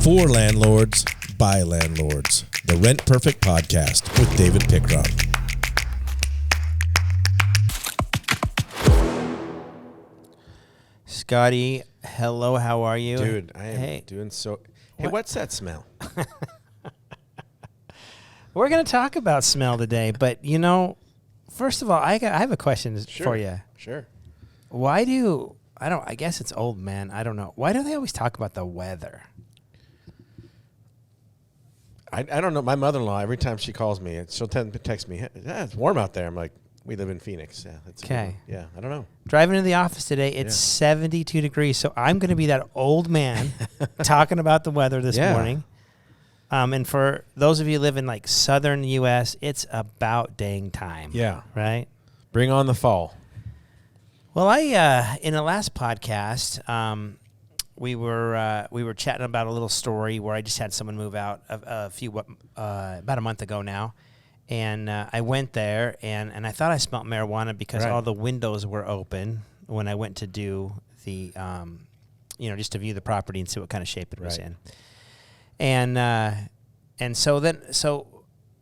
For landlords, by landlords. The Rent Perfect Podcast with David Pickron. Scotty, hello, how are you? Dude, I am doing so... Hey, what's that smell? We're going to talk about smell today, but, you know, first of all, I have a question for you. Sure. Why I guess it's old, man. I don't know. Why do they always talk about the weather? I don't know. My mother-in-law, every time she calls me, she'll text me, it's warm out there. I'm like, we live in Phoenix. Yeah, that's okay. Yeah, I don't know. Driving to the office today, it's 72 degrees, so I'm going to be that old man talking about the weather this morning. And for those of you who live in, like, southern U.S., it's about dang time. Yeah. Right? Bring on the fall. Well, in the last podcast, we were chatting about a little story where I just had someone move out about a month ago now, and I went there and I thought I smelled marijuana because all the windows were open when I went to do the just to view the property and see what kind of shape it was in, and so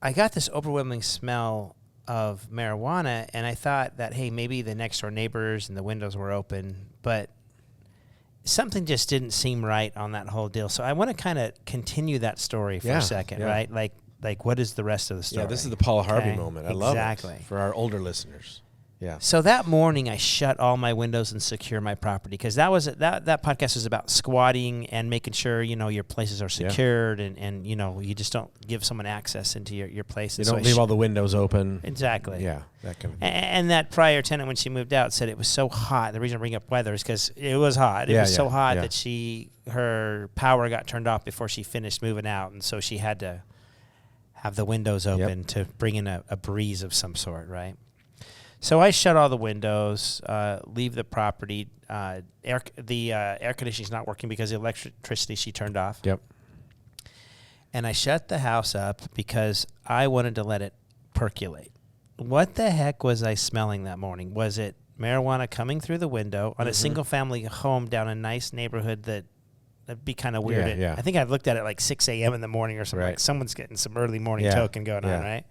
I got this overwhelming smell of marijuana, and I thought that, hey, maybe the next door neighbors and the windows were open, but something just didn't seem right on that whole deal. So I want to kind of continue that story for a second, right? Like what is the rest of the story? Yeah, this is the Paula Harvey moment. I love it. For our older listeners. Yeah. So that morning I shut all my windows and secure my property because that podcast was about squatting and making sure, your places are secured and you just don't give someone access into your place. You don't leave all the windows open. Exactly. Yeah. That kind of and that prior tenant, when she moved out, said it was so hot. The reason I bring up weather is because it was hot. It was so hot that her power got turned off before she finished moving out, and so she had to have the windows open to bring in a breeze of some sort, right? So I shut all the windows, leave the property. The air conditioning's not working because the electricity she turned off. Yep. And I shut the house up because I wanted to let it percolate. What the heck was I smelling that morning? Was it marijuana coming through the window on a single-family home down a nice neighborhood that'd be kind of weird? Yeah. I think I looked at it like 6 a.m. in the morning or something. Right. Like someone's getting some early morning token going on, right?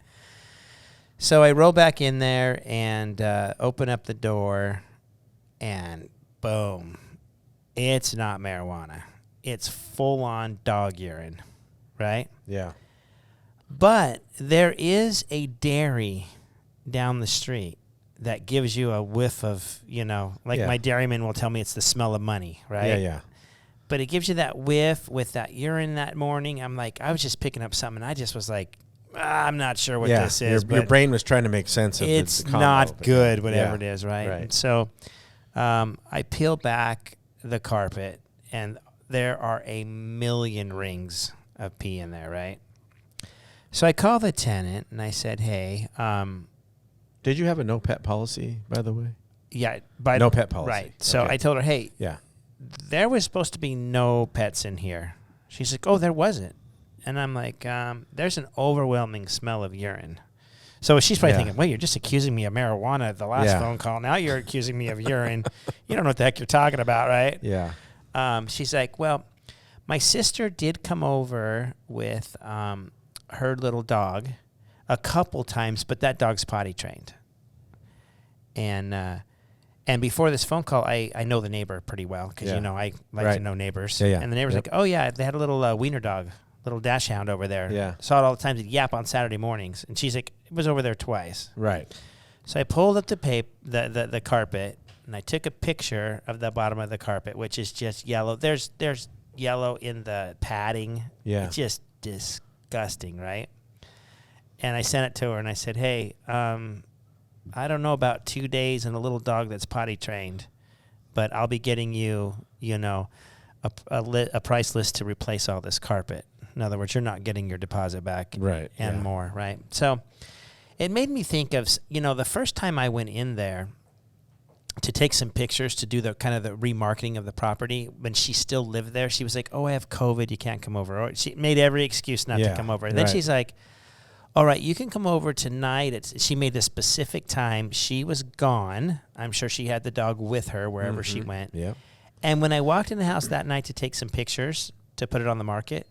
So I roll back in there and open up the door, and boom, it's not marijuana. It's full-on dog urine, right? Yeah. But there is a dairy down the street that gives you a whiff of, my dairyman will tell me it's the smell of money, right? Yeah. But it gives you that whiff with that urine that morning. I'm like, I was just picking up something. I just was like, I'm not sure what this is. Your brain was trying to make sense of it's the combo, not good, whatever it is, right? And so I peel back the carpet, and there are a million rings of pee in there, right? So I call the tenant, and I said, hey. Did you have a no pet policy, by the way? Yeah. No pet policy. Right. So I told her, hey, there was supposed to be no pets in here. She's like, oh, there wasn't. And I'm like, there's an overwhelming smell of urine. So she's probably thinking, well, you're just accusing me of marijuana at the last phone call. Now you're accusing me of urine. You don't know what the heck you're talking about, right? Yeah. She's like, well, my sister did come over with her little dog a couple times, but that dog's potty trained. And before this phone call, I know the neighbor pretty well because, I like to know neighbors. Yeah. And the neighbor's like, oh, yeah, they had a little wiener dog. Little dash hound over there. Yeah. Saw it all the time. He'd yap on Saturday mornings. And she's like, it was over there twice. Right. So I pulled up the carpet, and I took a picture of the bottom of the carpet, which is just yellow. There's yellow in the padding. Yeah. It's just disgusting, right? And I sent it to her, and I said, hey, I don't know about 2 days and a little dog that's potty trained, but I'll be getting you, a price list to replace all this carpet. In other words, you're not getting your deposit back and more, right? So it made me think of, the first time I went in there to take some pictures to do the kind of the remarketing of the property when she still lived there. She was like, oh, I have COVID. You can't come over. Or she made every excuse not to come over. And then she's like, all right, you can come over tonight. She made a specific time. She was gone. I'm sure she had the dog with her wherever she went. Yeah. And when I walked in the house that night to take some pictures to put it on the market,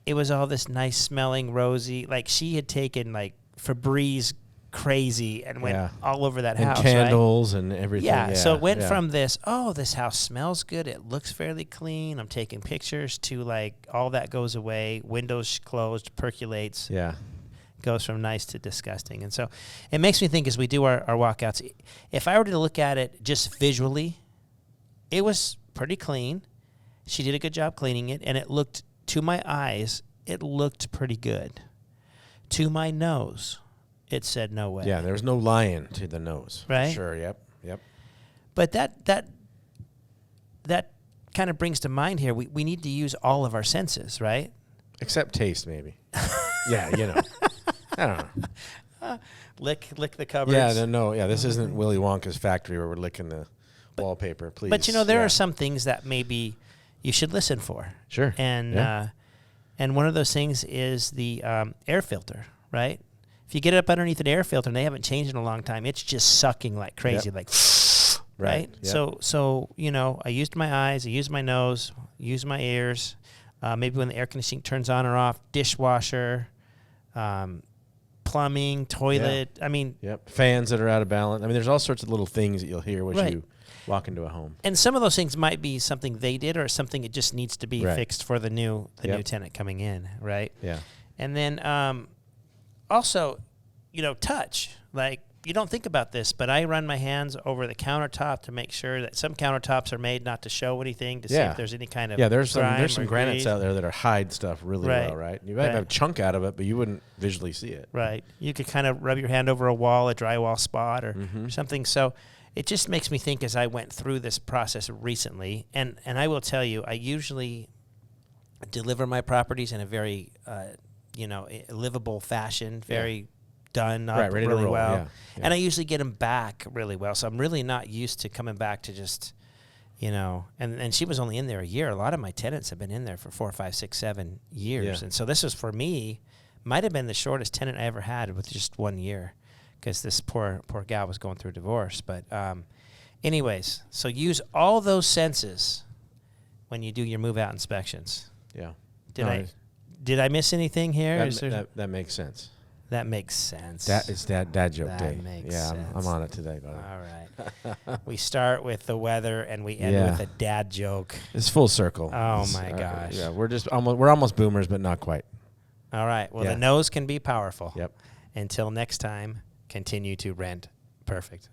it was all this nice smelling, rosy. Like she had taken like Febreze crazy and went all over that house. And candles and everything. Yeah, so it went from this, this house smells good. It looks fairly clean. I'm taking pictures to like all that goes away. Windows closed, percolates. Yeah. Goes from nice to disgusting. And so it makes me think as we do our walkouts, if I were to look at it just visually, it was pretty clean. She did a good job cleaning it, and it looked, to my eyes, it looked pretty good. To my nose, it said no way. Yeah, there was no lying to the nose. Right? Sure, yep. But that kind of brings to mind here, we need to use all of our senses, right? Except taste, maybe. Yeah, you know. I don't know. Lick the cupboards. Yeah, this isn't Willy Wonka's factory where we're licking the wallpaper, please. But, there are some things that maybe you should listen for. Sure. And one of those things is the air filter, right? If you get it up underneath an air filter and they haven't changed in a long time, it's just sucking like crazy, like, right? Yep. So I used my eyes, I used my nose, used my ears. Maybe when the air conditioning turns on or off, dishwasher, plumbing, toilet. Yeah. I mean, fans that are out of balance. I mean, there's all sorts of little things that you'll hear as you walk into a home. And some of those things might be something they did or something it just needs to be fixed for the new tenant coming in, right? Yeah. And then also, touch. Like, you don't think about this, but I run my hands over the countertop to make sure that some countertops are made not to show anything, to see if there's any kind of there's some granites out there that are hide stuff really well, right? You might have a chunk out of it, but you wouldn't visually see it. Right. You could kind of rub your hand over a wall, a drywall spot or something. So it just makes me think as I went through this process recently, and I will tell you, I usually deliver my properties in a very, livable fashion, very done up ready really to roll. well. Yeah. And I usually get them back really well. So I'm really not used to coming back to just, and she was only in there a year. A lot of my tenants have been in there for 4, 5, 6, 7 years. Yeah. And so this was, for me, might have been the shortest tenant I ever had with just 1 year because this poor gal was going through a divorce. But anyways, so use all those senses when you do your move-out inspections. Yeah. Did I miss anything here? That makes sense. That makes sense. That is dad joke that day. Makes sense. I'm on it today, buddy. All right. We start with the weather and we end with a dad joke. It's full circle. Oh my gosh. We're almost boomers, but not quite. All right. Well, the nose can be powerful. Yep. Until next time, continue to rent perfect.